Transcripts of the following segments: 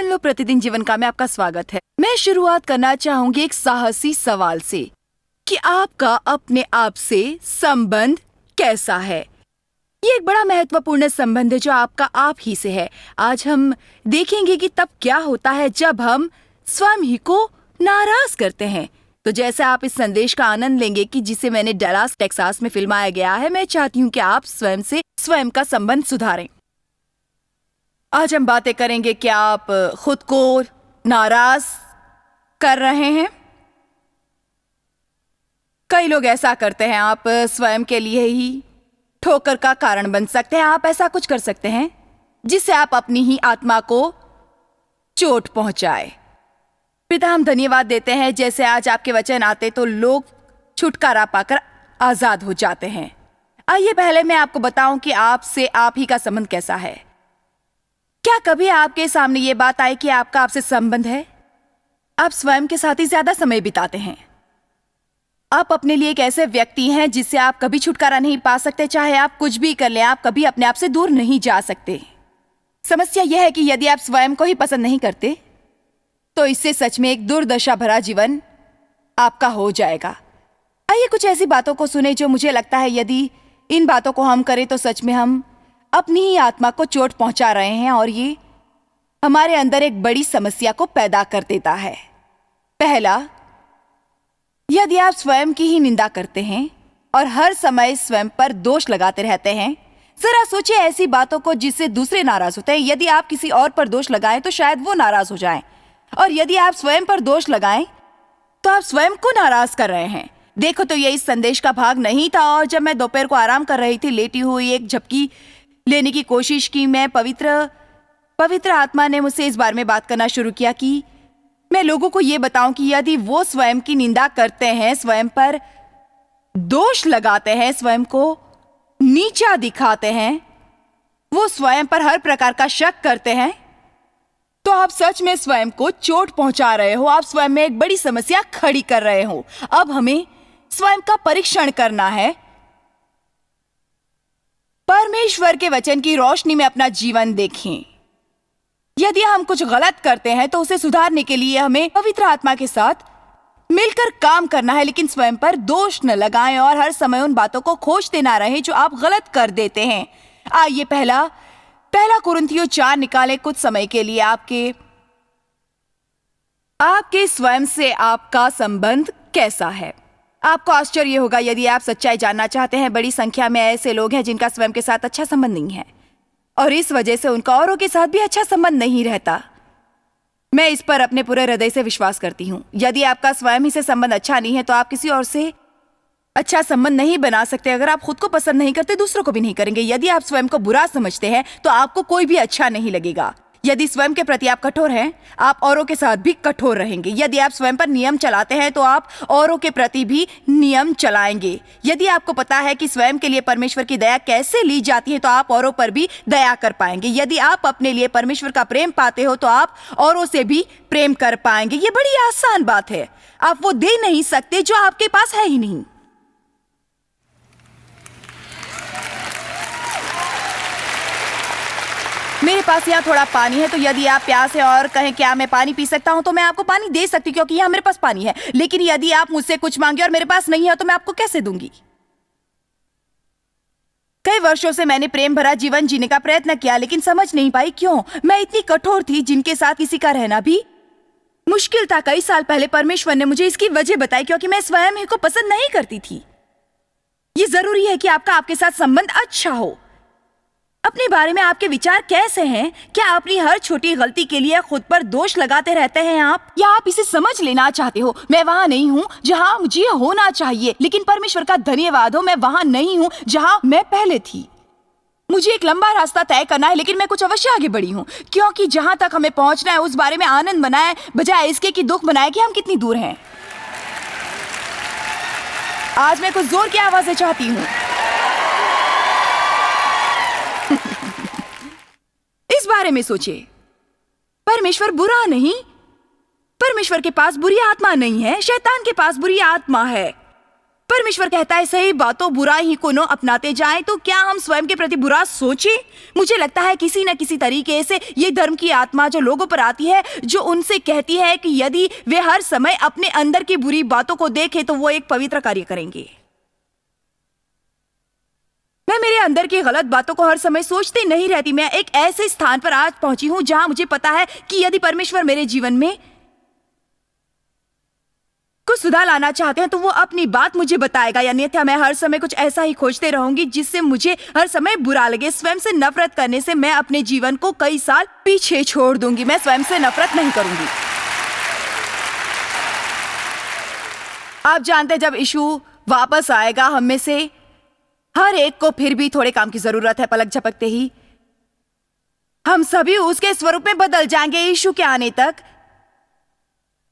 Channel लो प्रतिदिन जीवन का में आपका स्वागत है। मैं शुरुआत करना चाहूंगी एक साहसी सवाल से कि आपका अपने आप से संबंध कैसा है। ये एक बड़ा महत्वपूर्ण संबंध है जो आपका आप ही से है। आज हम देखेंगे कि तब क्या होता है जब हम स्वयं ही को नाराज करते हैं। तो जैसे आप इस संदेश का आनंद लेंगे कि जिसे मैंने डलास टेक्सास में फिल्माया गया है, मैं चाहती हूँ कि आप स्वयं से स्वयं का संबंध सुधारें। आज हम बातें करेंगे कि आप खुद को नाराज कर रहे हैं। कई लोग ऐसा करते हैं। आप स्वयं के लिए ही ठोकर का कारण बन सकते हैं। आप ऐसा कुछ कर सकते हैं जिससे आप अपनी ही आत्मा को चोट पहुंचाए। पिता, हम धन्यवाद देते हैं जैसे आज आपके वचन आते तो लोग छुटकारा पाकर आजाद हो जाते हैं। आइए पहले मैं आपको बताऊं कि आपसे आप ही का संबंध कैसा है। क्या कभी आपके सामने ये बात आई कि आपका आपसे संबंध है? आप स्वयं के साथ ही ज्यादा समय बिताते हैं। आप अपने लिए एक ऐसे व्यक्ति हैं जिससे आप कभी छुटकारा नहीं पा सकते। चाहे आप कुछ भी कर लें, आप कभी अपने आप से दूर नहीं जा सकते। समस्या यह है कि यदि आप स्वयं को ही पसंद नहीं करते तो इससे सच में एक दुर्दशा भरा जीवन आपका हो जाएगा। आइए कुछ ऐसी बातों को सुने जो मुझे लगता है यदि इन बातों को हम करें तो सच में हम अपनी ही आत्मा को चोट पहुंचा रहे हैं और ये हमारे अंदर एक बड़ी समस्या को पैदा कर देता है। पहला, यदि आप स्वयं की ही निंदा करते हैं और हर समय स्वयं पर दोष लगाते रहते हैं, जरा सोचिए ऐसी बातों को जिससे दूसरे नाराज होते हैं। यदि आप किसी और पर दोष लगाएं तो शायद वो नाराज हो जाएं, और यदि आप स्वयं पर दोष लगाएं तो आप स्वयं को नाराज कर रहे हैं। देखो तो ये इस संदेश का भाग नहीं था, और जब मैं दोपहर को आराम कर रही थी, लेटी हुई एक झपकी लेने की कोशिश की, मैं पवित्र आत्मा ने मुझसे इस बारे में बात करना शुरू किया कि मैं लोगों को ये बताऊं कि यदि वो स्वयं की निंदा करते हैं, स्वयं पर दोष लगाते हैं, स्वयं को नीचा दिखाते हैं, वो स्वयं पर हर प्रकार का शक करते हैं, तो आप सच में स्वयं को चोट पहुंचा रहे हो। आप स्वयं में एक बड़ी समस्या खड़ी कर रहे हो। अब हमें स्वयं का परीक्षण करना है। परमेश्वर के वचन की रोशनी में अपना जीवन देखें। यदि हम कुछ गलत करते हैं तो उसे सुधारने के लिए हमें पवित्र आत्मा के साथ मिलकर काम करना है, लेकिन स्वयं पर दोष न लगाएं और हर समय उन बातों को खोजते ना रहें जो आप गलत कर देते हैं। आइए पहला कुरिन्थियों 4 निकालें कुछ समय के लिए। आपके स्वयं से आपका संबंध कैसा है। आपको आश्चर्य होगा यदि आप सच्चाई जानना चाहते हैं। बड़ी संख्या में ऐसे लोग हैं जिनका स्वयं के साथ अच्छा संबंध नहीं है और इस वजह से उनका औरों के साथ भी अच्छा संबंध नहीं रहता। मैं इस पर अपने पूरे हृदय से विश्वास करती हूँ। यदि आपका स्वयं ही से संबंध अच्छा नहीं है तो आप किसी और से अच्छा संबंध नहीं बना सकते। अगर आप खुद को पसंद नहीं करते, दूसरों को भी नहीं करेंगे। यदि आप स्वयं को बुरा समझते हैं तो आपको कोई भी अच्छा नहीं लगेगा। यदि स्वयं के प्रति आप कठोर हैं, आप औरों के साथ भी कठोर रहेंगे। यदि आप स्वयं पर नियम चलाते हैं तो आप औरों के प्रति भी नियम चलाएंगे। यदि आपको पता है कि स्वयं के लिए परमेश्वर की दया कैसे ली जाती है तो आप औरों पर भी दया कर पाएंगे। यदि आप अपने लिए परमेश्वर का प्रेम पाते हो तो आप औरों से भी प्रेम कर पाएंगे। ये बड़ी आसान बात है। आप वो दे नहीं सकते जो आपके पास है ही नहीं। मेरे पास यहाँ थोड़ा पानी है, तो यदि आप प्यास है और कहें क्या मैं पानी पी सकता हूँ तो मैं आपको पानी दे सकती हूँ क्योंकि यहाँ मेरे पास पानी है। लेकिन यदि आप मुझसे कुछ मांगे और मेरे पास नहीं है तो मैं आपको कैसे दूंगी। कई वर्षों से मैंने प्रेम भरा जीवन जीने का प्रयत्न किया लेकिन समझ नहीं पाई क्यों मैं इतनी कठोर थी। जिनके साथ किसी का रहना भी मुश्किल था। कई साल पहले परमेश्वर ने मुझे इसकी वजह बताई क्योंकि मैं स्वयं ही को पसंद नहीं करती थी। ये जरूरी है कि आपका आपके साथ संबंध अच्छा हो। अपने बारे में आपके विचार कैसे हैं? क्या अपनी हर छोटी गलती के लिए खुद पर दोष लगाते रहते हैं आप, या आप इसे समझ लेना चाहते हो मैं वहां नहीं हूं जहां मुझे होना चाहिए, लेकिन परमेश्वर का धन्यवाद हो मैं वहां नहीं हूं जहां मैं पहले थी। मुझे एक लंबा रास्ता तय करना है लेकिन मैं कुछ अवश्य आगे बढ़ी हूं, क्योंकि जहां तक हमें पहुंचना है उस बारे में आनंद बनाए बजाय इसके कि दुख बनाए कि हम कितनी दूर हैं। आज मैं कुछ जोर की आवाजें चाहती हूँ। इस बारे में सोचिए। परमेश्वर बुरा नहीं, परमेश्वर के पास बुरी आत्मा नहीं है, शैतान के पास बुरी आत्मा है। परमेश्वर कहता है सही बातों बुरा ही को न अपनाते जाएं, तो क्या हम स्वयं के प्रति बुरा सोचें? मुझे लगता है किसी न किसी तरीके से ये धर्म की आत्मा जो लोगों पर आती है, जो उनसे कहती है कि यदि वे हर समय अपने अंदर की बुरी बातों को देखें तो वो एक पवित्र कार्य करेंगे। मैं मेरे अंदर की गलत बातों को हर समय सोचती नहीं रहती। मैं एक ऐसे स्थान पर आज पहुंची हूं जहां मुझे पता है कि यदि परमेश्वर मेरे जीवन में कुछ सुधार लाना चाहते हैं तो वो अपनी बात मुझे बताएगा, अन्यथा मैं हर समय कुछ ऐसा ही खोजते रहूंगी जिससे मुझे हर समय बुरा लगे। स्वयं से नफरत करने से मैं अपने जीवन को कई साल पीछे छोड़ दूंगी। मैं स्वयं से नफरत नहीं करूंगी। आप जानते हैं, जब यीशु वापस आएगा, हम में से हर एक को फिर भी थोड़े काम की जरूरत है। पलक झपकते ही हम सभी उसके स्वरूप में बदल जाएंगे यीशु के आने तक।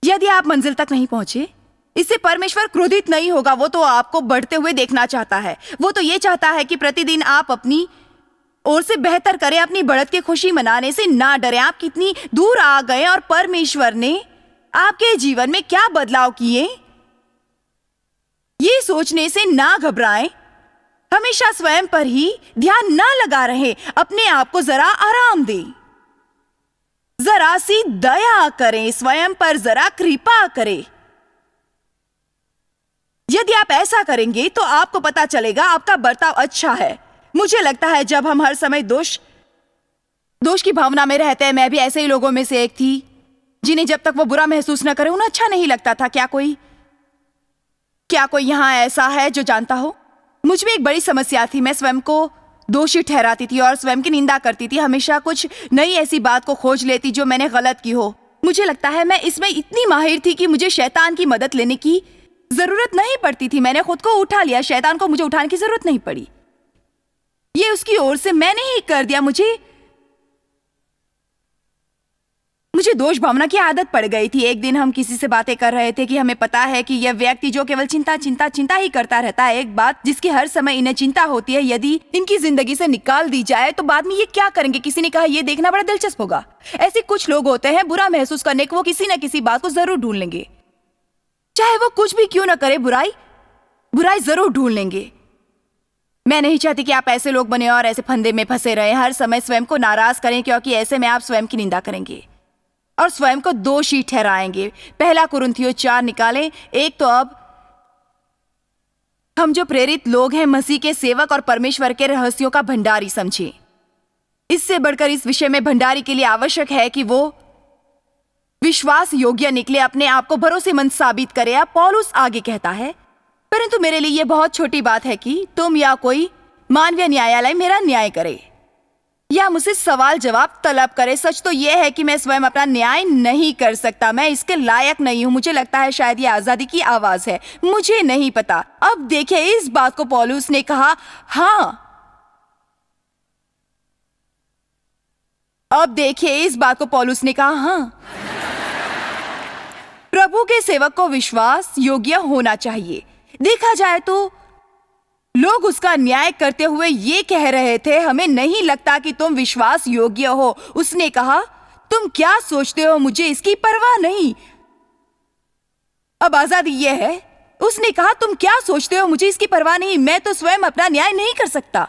यदि आप मंजिल तक नहीं पहुंचे, इससे परमेश्वर क्रोधित नहीं होगा। वो तो आपको बढ़ते हुए देखना चाहता है। वो तो ये चाहता है कि प्रतिदिन आप अपनी ओर से बेहतर करें। अपनी बढ़त की खुशी मनाने से ना डरें। आप कितनी दूर आ गए और परमेश्वर ने आपके जीवन में क्या बदलाव किए, ये सोचने से ना घबराएं। हमेशा स्वयं पर ही ध्यान ना लगा रहे। अपने आप को जरा आराम दें, जरा सी दया करें, स्वयं पर जरा कृपा करें। यदि आप ऐसा करेंगे तो आपको पता चलेगा आपका बर्ताव अच्छा है। मुझे लगता है जब हम हर समय दोष की भावना में रहते हैं, मैं भी ऐसे ही लोगों में से एक थी जिन्हें जब तक वो बुरा महसूस न करे उन्हें अच्छा नहीं लगता था। क्या कोई यहां ऐसा है जो जानता हो? मुझ में एक बड़ी समस्या थी। मैं स्वयं को दोषी ठहराती थी और स्वयं की निंदा करती थी। हमेशा कुछ नई ऐसी बात को खोज लेती जो मैंने गलत की हो। मुझे लगता है मैं इसमें इतनी माहिर थी कि मुझे शैतान की मदद लेने की जरूरत नहीं पड़ती थी। मैंने खुद को उठा लिया, शैतान को मुझे उठाने की जरूरत नहीं पड़ी। ये उसकी ओर से मैंने ही कर दिया। मुझे दोष भावना की आदत पड़ गई थी। एक दिन हम किसी से बातें कर रहे थे कि हमें पता है कि यह व्यक्ति जो केवल चिंता ही करता रहता है, एक बात जिसकी हर समय इन्हें चिंता होती है, यदि इनकी जिंदगी से निकाल दी जाए तो बाद में ये क्या करेंगे। किसी ने कहा यह देखना बड़ा दिलचस्प होगा। ऐसे कुछ लोग होते हैं, बुरा महसूस करने को वो किसी न किसी बात को जरूर ढूंढ लेंगे, चाहे वो कुछ भी क्यों ना करे। बुराई जरूर ढूंढ लेंगे। मैं नहीं चाहती कि आप ऐसे लोग बने और ऐसे फंदे में फंसे रहे, हर समय स्वयं को नाराज करें, क्योंकि ऐसे में आप स्वयं की निंदा करेंगे और स्वयं को दोषी ठहराएंगे। पहला कुरिन्थियों 4 निकालें 1। तो अब हम जो प्रेरित लोग हैं, मसीह के सेवक और परमेश्वर के रहस्यों का भंडारी समझें। इससे बढ़कर इस विषय में भंडारी के लिए आवश्यक है कि वो विश्वास योग्य निकले, अपने आप को भरोसेमंद साबित करे। अब पौलुस आगे कहता है, परंतु मेरे लिए यह बहुत छोटी बात है कि तुम या कोई मानवीय न्यायालय मेरा न्याय करे या मुझसे सवाल जवाब तलब करे। सच तो यह है कि मैं स्वयं अपना न्याय नहीं कर सकता। मैं इसके लायक नहीं हूं। मुझे लगता है शायद यह आजादी की आवाज है, मुझे नहीं पता। अब देखिए, इस बात को पौलुस ने कहा। हाँ, प्रभु के सेवक को विश्वास योग्य होना चाहिए। देखा जाए तो लोग उसका न्याय करते हुए ये कह रहे थे, हमें नहीं लगता कि तुम विश्वास योग्य हो। उसने कहा, तुम क्या सोचते हो, मुझे इसकी परवाह नहीं। अब आजादी यह है, उसने कहा तुम क्या सोचते हो, मुझे इसकी परवाह नहीं। मैं तो स्वयं अपना न्याय नहीं कर सकता।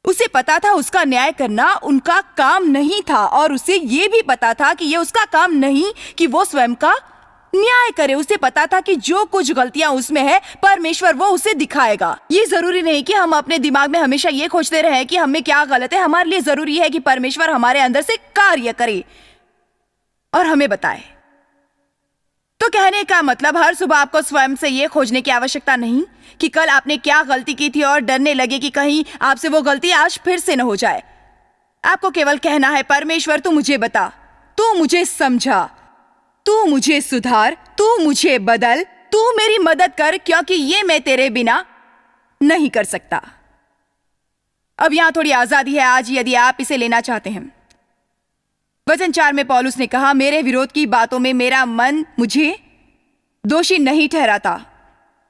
उसे पता था उसका न्याय करना उनका काम नहीं था, और उसे यह भी पता था कि यह उसका काम नहीं कि वो स्वयं का न्याय करे। उसे पता था कि जो कुछ गलतियां उसमें है, परमेश्वर वो उसे दिखाएगा। ये जरूरी नहीं कि हम अपने दिमाग में हमेशा ये खोजते रहे कि हमें क्या गलत है। हमारे लिए जरूरी है कि परमेश्वर हमारे अंदर से कार्य करे और हमें बताए। तो कहने का मतलब, हर सुबह आपको स्वयं से ये खोजने की आवश्यकता नहीं कि कल आपने क्या गलती की थी और डरने लगे कि कहीं आपसे वो गलती आज फिर से न हो जाए। आपको केवल कहना है, परमेश्वर तू मुझे बता, तू मुझे समझा, तू मुझे सुधार, तू मुझे बदल, तू मेरी मदद कर, क्योंकि ये मैं तेरे बिना नहीं कर सकता। अब यहां थोड़ी आजादी है आज, यदि आप इसे लेना चाहते हैं। वचन 4 में पौलुस ने कहा, मेरे विरोध की बातों में मेरा मन मुझे दोषी नहीं ठहराता।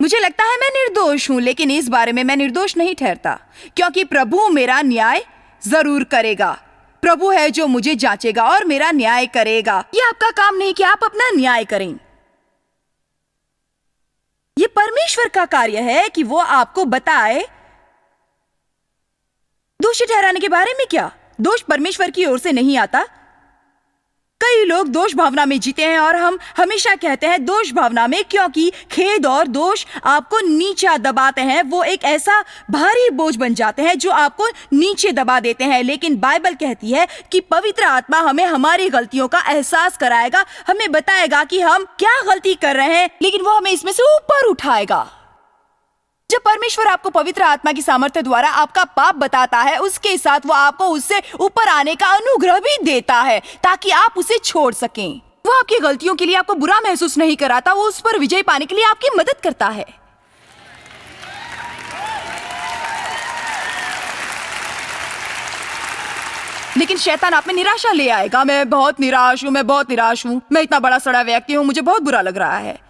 मुझे लगता है मैं निर्दोष हूं, लेकिन इस बारे में मैं निर्दोष नहीं ठहरता, क्योंकि प्रभु मेरा न्याय जरूर करेगा। प्रभु है जो मुझे जांचेगा और मेरा न्याय करेगा। यह आपका काम नहीं कि आप अपना न्याय करें। ये परमेश्वर का कार्य है कि वो आपको बताए दोषी ठहराने के बारे में। क्या दोष परमेश्वर की ओर से नहीं आता? कई लोग दोष भावना में जीते हैं और हम हमेशा कहते हैं दोष भावना में, क्योंकि खेद और दोष आपको नीचा दबाते हैं। वो एक ऐसा भारी बोझ बन जाते हैं जो आपको नीचे दबा देते हैं। लेकिन बाइबल कहती है कि पवित्र आत्मा हमें हमारी गलतियों का एहसास कराएगा, हमें बताएगा कि हम क्या गलती कर रहे हैं, लेकिन वो हमें इसमें से ऊपर उठाएगा। जब परमेश्वर आपको पवित्र आत्मा की सामर्थ्य द्वारा आपका पाप बताता है, उसके साथ वो आपको उससे ऊपर आने का अनुग्रह भी देता है ताकि आप उसे छोड़ सकें। वो आपकी गलतियों के लिए आपको बुरा महसूस नहीं कराता, वो उस पर विजय पाने के लिए आपकी मदद करता है। लेकिन शैतान आप में निराशा ले आएगा। मैं बहुत निराश हूं, मैं बहुत निराश हूं, मैं इतना बड़ा सड़ा व्यक्ति हूं, मुझे बहुत बुरा लग रहा है।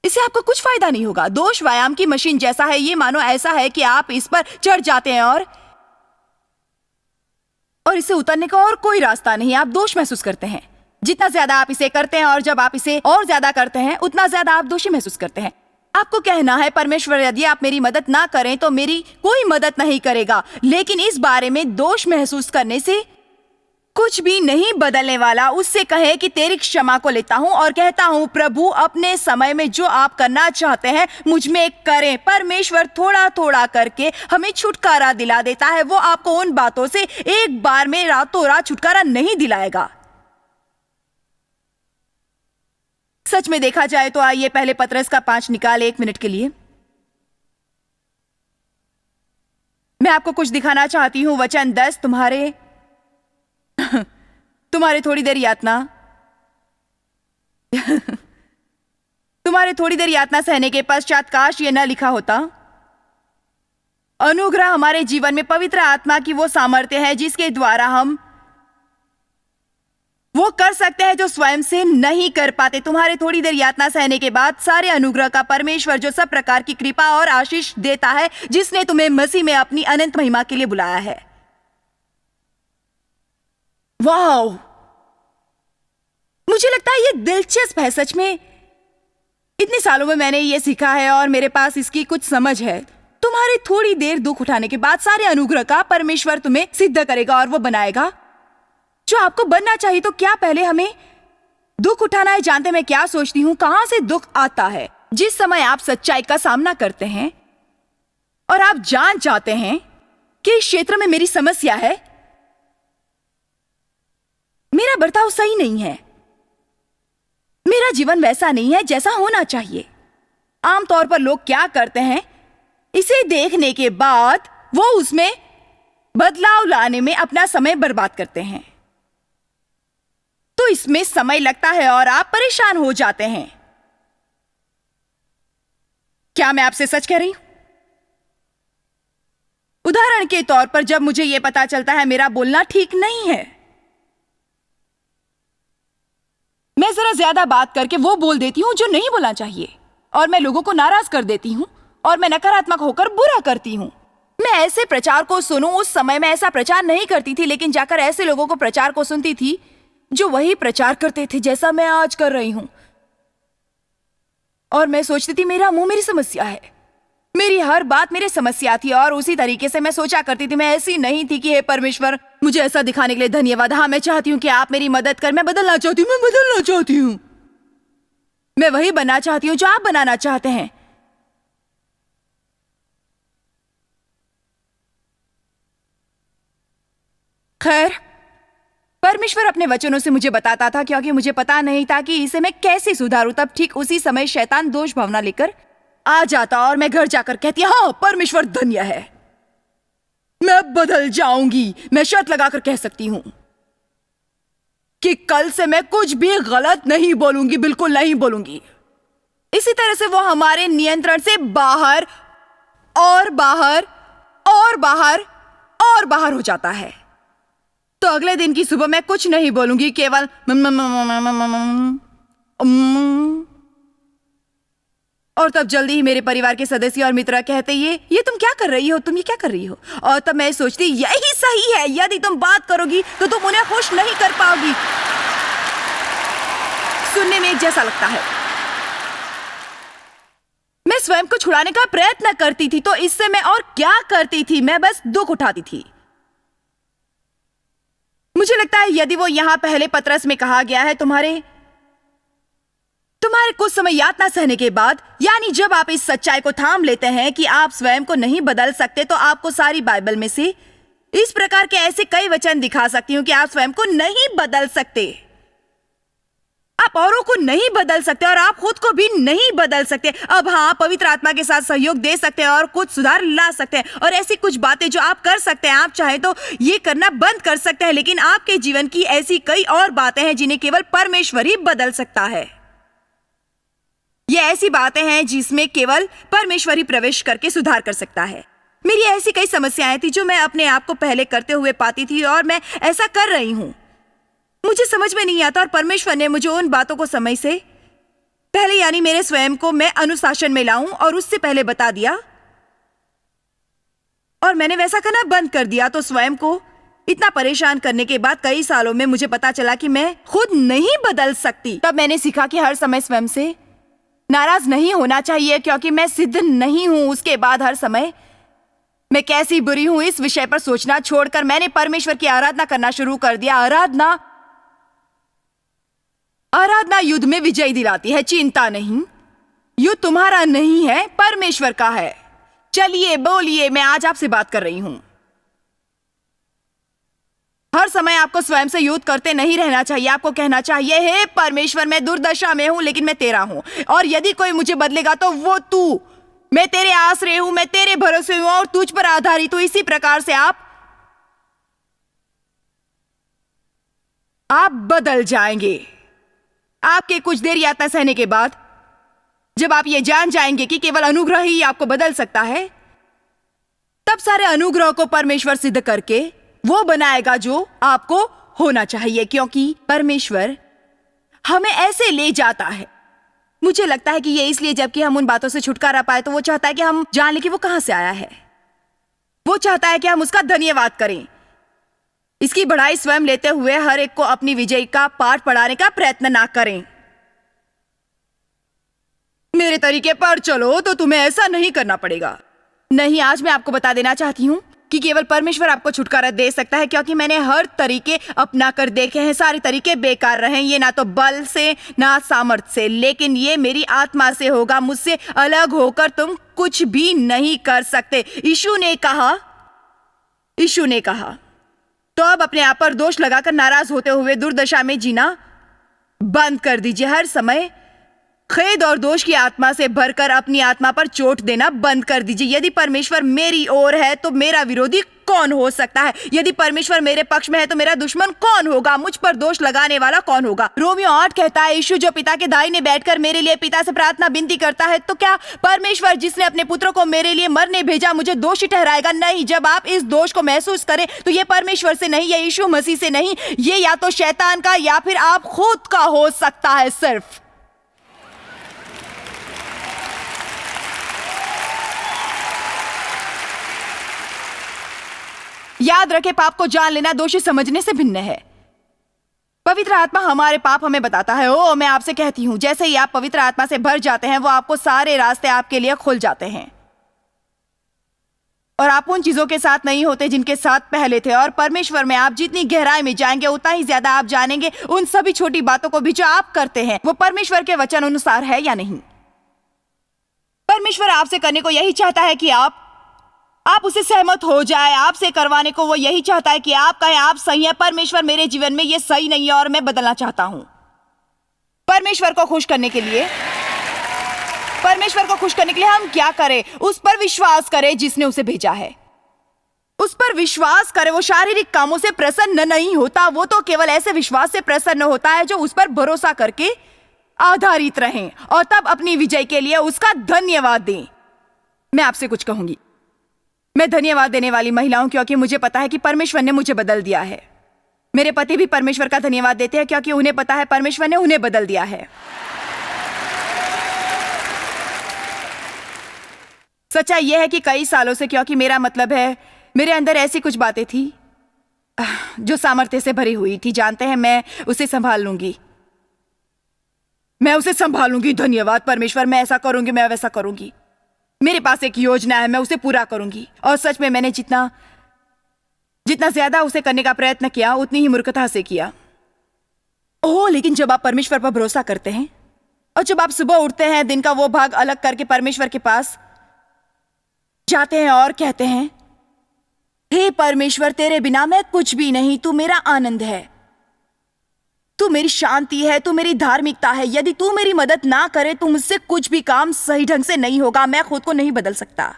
इससे आपको कुछ फायदा नहीं होगा। दोष व्यायाम की मशीन जैसा है। ये मानो ऐसा है कि आप इस पर चढ़ जाते हैं और इससे उतरने का और कोई रास्ता नहीं। आप दोष महसूस करते हैं। जितना ज्यादा आप इसे करते हैं और जब आप इसे और ज्यादा करते हैं, उतना ज्यादा आप दोषी महसूस करते हैं। आपको कहना है, परमेश्वर यदि आप मेरी मदद ना करें तो मेरी कोई मदद नहीं करेगा। लेकिन इस बारे में दोष महसूस करने से कुछ भी नहीं बदलने वाला। उससे कहे कि तेरी क्षमा को लेता हूं और कहता हूं, प्रभु अपने समय में जो आप करना चाहते हैं मुझ में करें। परमेश्वर थोड़ा थोड़ा करके हमें छुटकारा दिला देता है। वो आपको उन बातों से एक बार में रातों रात छुटकारा नहीं दिलाएगा। सच में देखा जाए तो आइए पहले पतरस का 5 निकाले 1 मिनट के लिए। मैं आपको कुछ दिखाना चाहती हूं। वचन 10, तुम्हारे थोड़ी देर यातना तुम्हारे थोड़ी देर यातना सहने के पश्चात काश ये न लिखा होता। अनुग्रह हमारे जीवन में पवित्र आत्मा की वो सामर्थ्य है जिसके द्वारा हम वो कर सकते हैं जो स्वयं से नहीं कर पाते। तुम्हारे थोड़ी देर यातना सहने के बाद सारे अनुग्रह का परमेश्वर जो सब प्रकार की कृपा और आशीष देता है, जिसने तुम्हें मसीह में अपनी अनंत महिमा के लिए बुलाया है। वाह, मुझे लगता है ये दिलचस्प है। सच में इतने सालों में मैंने ये सीखा है और मेरे पास इसकी कुछ समझ है। तुम्हारे थोड़ी देर दुख उठाने के बाद सारे अनुग्रह का परमेश्वर तुम्हें सिद्ध करेगा और वो बनाएगा जो आपको बनना चाहिए। तो क्या पहले हमें दुख उठाना है? जानते मैं क्या सोचती हूं, कहां से दुख आता है? जिस समय आप सच्चाई का सामना करते हैं और आप जान जाते हैं कि इस क्षेत्र में मेरी समस्या है, मेरा बर्ताव सही नहीं है, मेरा जीवन वैसा नहीं है जैसा होना चाहिए। आमतौर पर लोग क्या करते हैं, इसे देखने के बाद वो उसमें बदलाव लाने में अपना समय बर्बाद करते हैं। तो इसमें समय लगता है और आप परेशान हो जाते हैं। क्या मैं आपसे सच कह रही हूं? उदाहरण के तौर पर जब मुझे यह पता चलता है मेरा बोलना ठीक नहीं है, मैं जरा ज्यादा बात करके वो बोल देती हूं जो नहीं बोलना चाहिए, और मैं लोगों को नाराज कर देती हूं और मैं नकारात्मक होकर बुरा करती हूं। मैं ऐसे प्रचार को सुनूं, उस समय मैं ऐसा प्रचार नहीं करती थी, लेकिन जाकर ऐसे लोगों को प्रचार को सुनती थी जो वही प्रचार करते थे जैसा मैं आज कर रही हूं। और मैं सोचती थी मेरा मुंह मेरी समस्या है, मेरी हर बात मेरी समस्या थी। और उसी तरीके से मैं सोचा करती थी। मैं ऐसी नहीं थी कि हे परमेश्वर मुझे ऐसा दिखाने के लिए धन्यवाद। हाँ, मैं चाहती हूँ कि आप मेरी मदद कर, मैं बदलना चाहती हूँ, मैं बदलना चाहती हूँ, मैं वही बनना चाहती हूँ जो आप बनाना चाहते हैं। खैर, परमेश्वर अपने वचनों से मुझे बताता था, क्योंकि मुझे पता नहीं था कि इसे मैं कैसे सुधारूं। तब ठीक उसी समय शैतान दोष भावना लेकर आ जाता और मैं घर जाकर कहती, हाँ परमेश्वर धन्य है, मैं बदल जाऊंगी। मैं शर्त लगाकर कह सकती हूं कि कल से मैं कुछ भी गलत नहीं बोलूंगी, बिल्कुल नहीं बोलूंगी। इसी तरह से वो हमारे नियंत्रण से बाहर और बाहर और बाहर और बाहर हो जाता है। तो अगले दिन की सुबह मैं कुछ नहीं बोलूंगी, केवल और तब जल्दी ही मेरे परिवार के सदस्य और मित्र कहते, ये तुम क्या कर रही हो, तुम ये क्या कर रही हो? और तब मैं सोचती यही सही है, यदि तुम बात करोगी तो तुम उन्हें खुश नहीं कर पाओगी। सुनने में एक जैसा लगता है। मैं स्वयं को छुड़ाने का प्रयत्न करती थी, तो इससे मैं और क्या करती थी? मैं बस दुख उठाती थी। मुझे लगता है यदि वो यहां पहले पत्रस में कहा गया है, तुम्हारे कुछ समय यातना सहने के बाद, यानी जब आप इस सच्चाई को थाम लेते हैं कि आप स्वयं को नहीं बदल सकते, तो आपको सारी बाइबल में से इस प्रकार के ऐसे कई वचन दिखा सकती हूं कि आप स्वयं को नहीं बदल सकते, आप औरों को नहीं बदल सकते और आप खुद को भी नहीं बदल सकते। अब हाँ, पवित्र आत्मा के साथ सहयोग दे सकते हैं और कुछ सुधार ला सकते हैं, और ऐसी कुछ बातें जो आप कर सकते हैं, आप चाहे तो ये करना बंद कर सकते हैं, लेकिन आपके जीवन की ऐसी कई और बातें हैं जिन्हें केवल परमेश्वर ही बदल सकता है। ये ऐसी बातें हैं जिसमें केवल परमेश्वर ही प्रवेश करके सुधार कर सकता है। मेरी ऐसी कई समस्याएं थी जो मैं अपने आप को पहले करते हुए पाती थी, और मैं ऐसा कर रही हूं। मुझे समझ में नहीं आता, और परमेश्वर ने मुझे उन बातों को समय से पहले, यानी मेरे स्वयं को मैं अनुशासन में लाऊं, और उससे पहले बता दिया, और मैंने वैसा करना बंद कर दिया। तो स्वयं को इतना परेशान करने के बाद कई सालों में मुझे पता चला कि मैं खुद नहीं बदल सकती। तब मैंने सीखा कि हर समय स्वयं से नाराज नहीं होना चाहिए, क्योंकि मैं सिद्ध नहीं हूं। उसके बाद हर समय मैं कैसी बुरी हूं इस विषय पर सोचना छोड़कर मैंने परमेश्वर की आराधना करना शुरू कर दिया। आराधना युद्ध में विजय दिलाती है। चिंता नहीं, युद्ध तुम्हारा नहीं है, परमेश्वर का है। चलिए बोलिए, मैं आज आपसे बात कर रही हूं। हर समय आपको स्वयं से युद्ध करते नहीं रहना चाहिए। आपको कहना चाहिए, हे परमेश्वर, मैं दुर्दशा में हूं, लेकिन मैं तेरा हूं, और यदि कोई मुझे बदलेगा तो वो तू। मैं तेरे आश्रय हूं, मैं तेरे भरोसे हूं और तुझ पर आधारित हूं। इसी प्रकार से आप बदल जाएंगे। आपके कुछ देर यातना सहने के बाद, जब आप ये जान जाएंगे कि केवल अनुग्रह ही आपको बदल सकता है, तब सारे अनुग्रह को परमेश्वर सिद्ध करके वो बनाएगा जो आपको होना चाहिए, क्योंकि परमेश्वर हमें ऐसे ले जाता है। मुझे लगता है कि ये इसलिए, जबकि हम उन बातों से छुटकारा पाए, तो वो चाहता है कि हम जान लें कि वो कहां से आया है। वो चाहता है कि हम उसका धन्यवाद करें। इसकी बढ़ाई स्वयं लेते हुए हर एक को अपनी विजय का पाठ पढ़ाने का प्रयत्न ना करें। मेरे तरीके पर चलो तो तुम्हें ऐसा नहीं करना पड़ेगा। नहीं, आज मैं आपको बता देना चाहती हूं कि केवल परमेश्वर आपको छुटकारा दे सकता है, क्योंकि मैंने हर तरीके अपना कर देखे हैं। सारे तरीके बेकार रहे। ये ना तो बल से, ना सामर्थ्य से, लेकिन ये मेरी आत्मा से होगा। मुझसे अलग होकर तुम कुछ भी नहीं कर सकते। यीशु ने कहा। तो अब अपने आप पर दोष लगाकर नाराज होते हुए दुर्दशा में जीना बंद कर दीजिए। हर समय खेद और दोष की आत्मा से भरकर अपनी आत्मा पर चोट देना बंद कर दीजिए। यदि परमेश्वर मेरी ओर है तो मेरा विरोधी कौन हो सकता है? यदि परमेश्वर मेरे पक्ष में है तो मेरा दुश्मन कौन होगा? मुझ पर दोष लगाने वाला कौन होगा? रोमियो 8 कहता है, यीशु जो पिता के दाहिने बैठकर मेरे लिए पिता से प्रार्थना विनती करता है, तो क्या परमेश्वर जिसने अपने पुत्र को मेरे लिए मरने भेजा मुझे दोषी ठहराएगा? नहीं। जब आप इस दोष को महसूस करें तो ये परमेश्वर से नहीं, ये यीशु मसीह से नहीं, ये या तो शैतान का या फिर आप खुद का हो सकता है। सिर्फ याद रखें, पाप को जान लेना दोषी समझने से भिन्न है। पवित्र आत्मा हमारे पाप हमें बताता है। ओ, मैं आपसे कहती हूं, जैसे ही आप पवित्र आत्मा से भर जाते हैं, वो आपको सारे रास्ते आपके लिए खुल जाते हैं, और आप उन चीजों के साथ नहीं होते जिनके साथ पहले थे। और परमेश्वर में आप जितनी गहराई में जाएंगे, उतना ही ज्यादा आप जानेंगे उन सभी छोटी बातों को भी जो आप करते हैं, वो परमेश्वर के वचन अनुसार है या नहीं। परमेश्वर आपसे करने को यही चाहता है कि आप उससे सहमत हो जाए। आपसे करवाने को वो यही चाहता है कि आप कहें, आप सही है परमेश्वर, मेरे जीवन में ये सही नहीं है और मैं बदलना चाहता हूं। परमेश्वर को खुश करने के लिए हम क्या करें? उस पर विश्वास करें जिसने उसे भेजा है। उस पर विश्वास करें। वो शारीरिक कामों से प्रसन्न नहीं होता, वो तो केवल ऐसे विश्वास से प्रसन्न होता है जो उस पर भरोसा करके आधारित रहें, और तब अपनी विजय के लिए उसका धन्यवाद दें। मैं आपसे कुछ कहूंगी। मैं धन्यवाद देने वाली महिला हूं, क्योंकि मुझे पता है कि परमेश्वर ने मुझे बदल दिया है। मेरे पति भी परमेश्वर का धन्यवाद देते हैं, क्योंकि उन्हें पता है परमेश्वर ने उन्हें बदल दिया है। सच्चाई यह है कि कई सालों से, क्योंकि मेरा मतलब है, मेरे अंदर ऐसी कुछ बातें थी जो सामर्थ्य से भरी हुई थी। जानते हैं, मैं उसे संभाल लूंगी। धन्यवाद परमेश्वर, मैं ऐसा करूंगी, मैं वैसा करूंगी। मेरे पास एक योजना है, मैं उसे पूरा करूंगी। और सच में मैंने जितना ज्यादा उसे करने का प्रयत्न किया उतनी ही मूर्खता से किया। ओह, लेकिन जब आप परमेश्वर पर भरोसा करते हैं और जब आप सुबह उठते हैं, दिन का वो भाग अलग करके परमेश्वर के पास जाते हैं और कहते हैं, हे परमेश्वर, तेरे बिना मैं कुछ भी नहीं, तू मेरा आनंद है, तू मेरी शांति है, तू मेरी धार्मिकता है। यदि तू मेरी मदद ना करे तो मुझसे कुछ भी काम सही ढंग से नहीं होगा। मैं खुद को नहीं बदल सकता,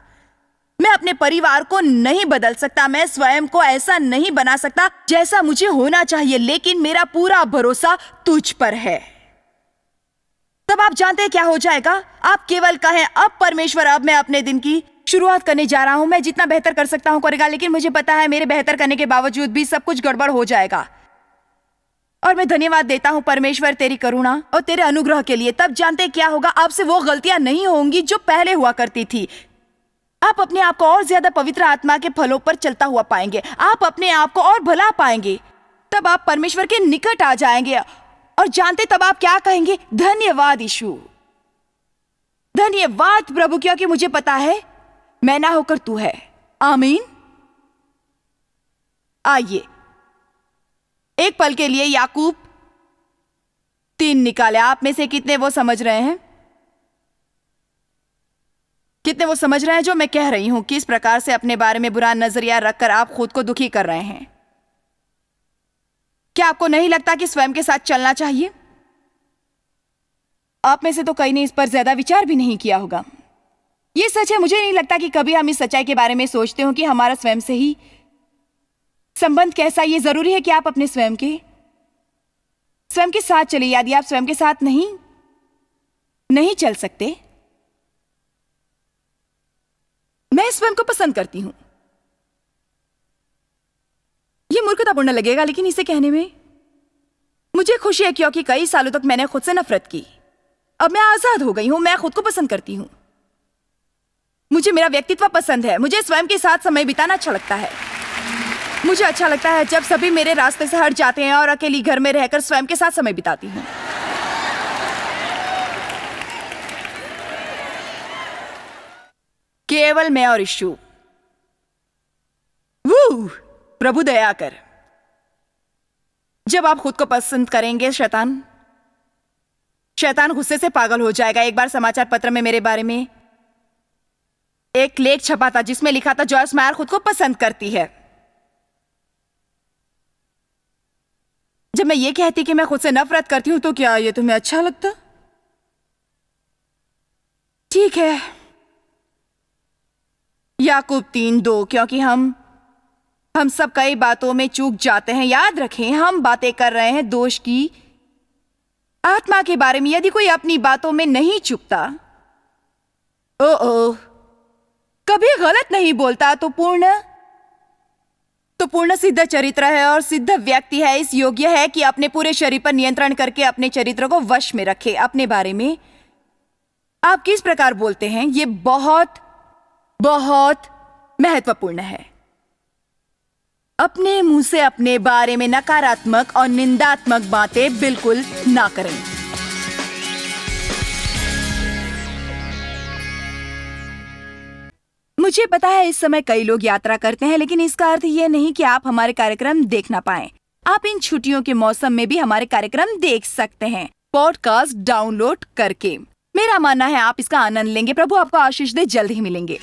मैं अपने परिवार को नहीं बदल सकता, मैं स्वयं को ऐसा नहीं बना सकता जैसा मुझे होना चाहिए, लेकिन मेरा पूरा भरोसा तुझ पर है। तब आप जानते हैं क्या हो जाएगा? आप केवल कहें, अब परमेश्वर, अब मैं अपने दिन की शुरुआत करने जा रहा हूं, मैं जितना बेहतर कर सकता हूं करेगा, लेकिन मुझे पता है मेरे बेहतर करने के बावजूद भी सब कुछ गड़बड़ हो जाएगा। और मैं धन्यवाद देता हूं परमेश्वर तेरी करुणा और तेरे अनुग्रह के लिए। तब जानते क्या होगा? आपसे वो गलतियां नहीं होंगी जो पहले हुआ करती थी। आप अपने आप को और ज्यादा पवित्र आत्मा के फलों पर चलता हुआ पाएंगे, आप अपने आप को और भला पाएंगे। तब आप परमेश्वर के निकट आ जाएंगे और जानते तब आप क्या कहेंगे? धन्यवाद यीशु, धन्यवाद प्रभु, क्योंकि मुझे पता है मैं ना होकर तू है। आमीन। आइए एक पल के लिए याकूब 3 निकाले। आप में से कितने वो समझ रहे हैं? कितने वो समझ रहे हैं जो मैं कह रही हूं? किस प्रकार से अपने बारे में बुरा नजरिया रखकर आप खुद को दुखी कर रहे हैं? क्या आपको नहीं लगता कि स्वयं के साथ चलना चाहिए? आप में से तो कई ने इस पर ज्यादा विचार भी नहीं किया होगा। यह सच है, मुझे नहीं लगता कि कभी हम इस सच्चाई के बारे में सोचते हो कि हमारा स्वयं से ही संबंध कैसा। यह जरूरी है कि आप अपने स्वयं के साथ चलिए। यदि आप स्वयं के साथ नहीं चल सकते, मैं स्वयं को पसंद करती हूं। यह मूर्खतापूर्ण लगेगा, लेकिन इसे कहने में मुझे खुशी है, क्योंकि कई सालों तक मैंने खुद से नफरत की। अब मैं आजाद हो गई हूं, मैं खुद को पसंद करती हूं। मुझे मेरा व्यक्तित्व पसंद है, मुझे स्वयं के साथ समय बिताना अच्छा लगता है। मुझे अच्छा लगता है जब सभी मेरे रास्ते से हट जाते हैं और अकेली घर में रहकर स्वयं के साथ समय बिताती हूं। केवल मैं और यीशु। वो प्रभु दया कर। जब आप खुद को पसंद करेंगे, शैतान गुस्से से पागल हो जाएगा। एक बार समाचार पत्र में मेरे बारे में एक लेख छपा था जिसमें लिखा था, जॉयस मायर खुद को पसंद करती है। जब मैं ये कहती कि मैं खुद से नफरत करती हूं, तो क्या ये तुम्हें अच्छा लगता? ठीक है। याकूब 3:2, क्योंकि हम सब कई बातों में चूक जाते हैं। याद रखें, हम बातें कर रहे हैं दोष की आत्मा के बारे में। यदि कोई अपनी बातों में नहीं चूकता, कभी गलत नहीं बोलता, तो पूर्ण सिद्ध चरित्र है और सिद्ध व्यक्ति है। इस योग्य है कि अपने पूरे शरीर पर नियंत्रण करके अपने चरित्र को वश में रखे। अपने बारे में आप किस प्रकार बोलते हैं, यह बहुत बहुत महत्वपूर्ण है। अपने मुंह से अपने बारे में नकारात्मक और निंदात्मक बातें बिल्कुल ना करें। मुझे पता है इस समय कई लोग यात्रा करते हैं, लेकिन इसका अर्थ यह नहीं कि आप हमारे कार्यक्रम देख ना पाएं। आप इन छुट्टियों के मौसम में भी हमारे कार्यक्रम देख सकते हैं, पॉडकास्ट डाउनलोड करके। मेरा मानना है आप इसका आनंद लेंगे। प्रभु आपको आशीष दे। जल्द ही मिलेंगे।